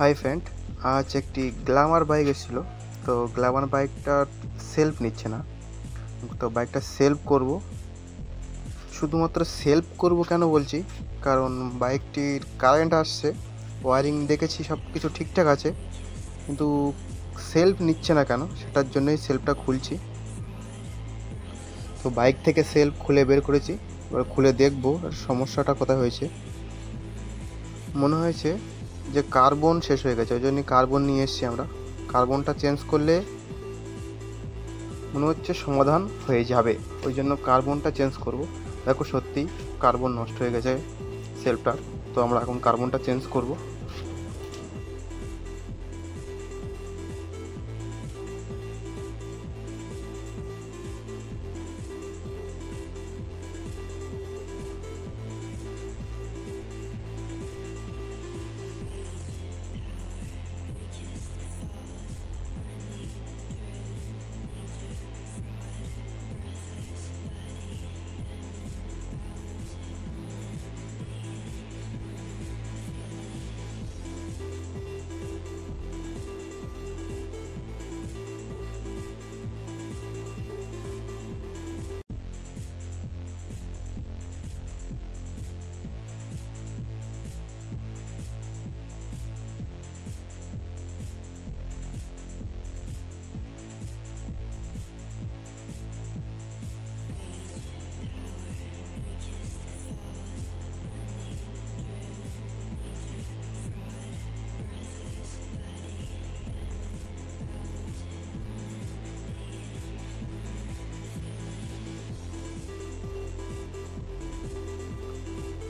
Hi friend, আজ একটি Glamour bike এসেছিল। তো গ্ল্যামার বাইকটার সেলফ নিচ্ছে না। তো বাইকটা সেলফ করব, শুধুমাত্র সেলফ করব কেন বলছি, কারণ বাইকটির কারেন্ট আসছে, ওয়ারিং দেখেছি সব কিছু ঠিকঠাক আছে, কিন্তু সেলফ নিচ্ছে না কেন, সেটার জন্যই সেলফটা খুলছি। তো বাইক থেকে সেলফ খুলে বের করেছি, এবার খুলে দেখবো সমস্যাটা কোথায় হয়েছে। মনে হয়েছে যে কার্বন শেষ হয়ে গেছে, ওই জন্যই কার্বন নিয়ে এসেছি আমরা। কার্বনটা চেঞ্জ করলে মনে হচ্ছে সমাধান হয়ে যাবে, ওই জন্য কার্বনটা চেঞ্জ করব। দেখো সত্যিই কার্বন নষ্ট হয়ে গেছে সেলফটার। তো আমরা এখন কার্বনটা চেঞ্জ করব।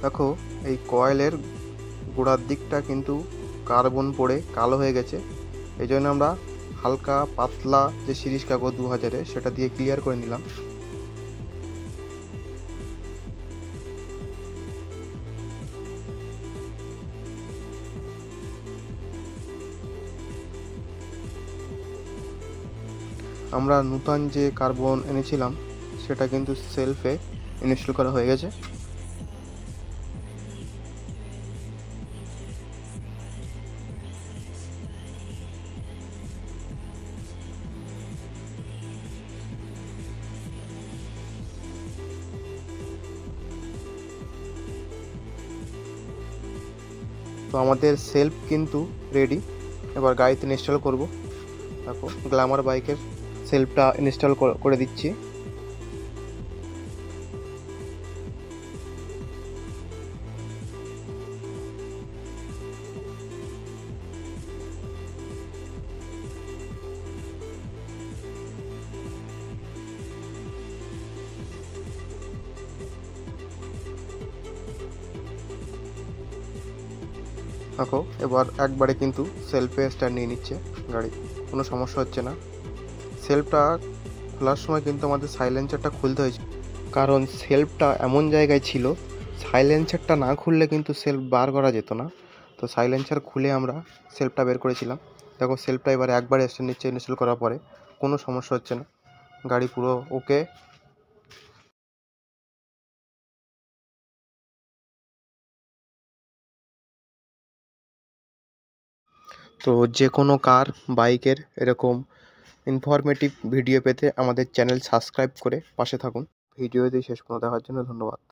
দেখো এই কয়েলের গোড়ার দিকটা কিন্তু কার্বন পড়ে কালো হয়ে গেছে। এই জন্য আমরা হালকা পাতলা যে সিরিজ কাগজ 2000-এ, সেটা দিয়ে ক্লিয়ার করে নিলাম। আমরা নূতন যে কার্বন এনেছিলাম সেটা কিন্তু সেলফে ইনস্টল করা হয়ে গেছে। তো আমাদের সেলফ কিন্তু রেডি, এবার গাড়িতে ইনস্টল করব। দেখো গ্ল্যামার বাইকের সেলফটা ইনস্টল করে দিচ্ছি। দেখো এবার একবারে কিন্তু সেলফে স্ট্যান্ড নিয়ে নিচ্ছে গাড়ি, কোনো সমস্যা হচ্ছে না। সেলফটা খোলার সময় কিন্তু আমাদের সাইলেন্সারটা খুলতে হয়েছে, কারণ সেলফটা এমন জায়গায় ছিল, সাইলেন্সারটা না খুললে কিন্তু সেলফ বার করা যেত না। তো সাইলেন্সার খুলে আমরা সেলফটা বের করেছিলাম। দেখো সেলফটা এবার একবারে স্ট্যান্ড নিচ্ছে ইনস্টল করার পরে, কোনো সমস্যা হচ্ছে না, গাড়ি পুরো ওকে। তো যে কোনো কার, বাইকের এরকম ইনফরমেটিভ ভিডিও পেতে আমাদের চ্যানেল সাবস্ক্রাইব করে পাশে থাকুন। ভিডিওটি শেষ পর্যন্ত দেখার জন্য ধন্যবাদ।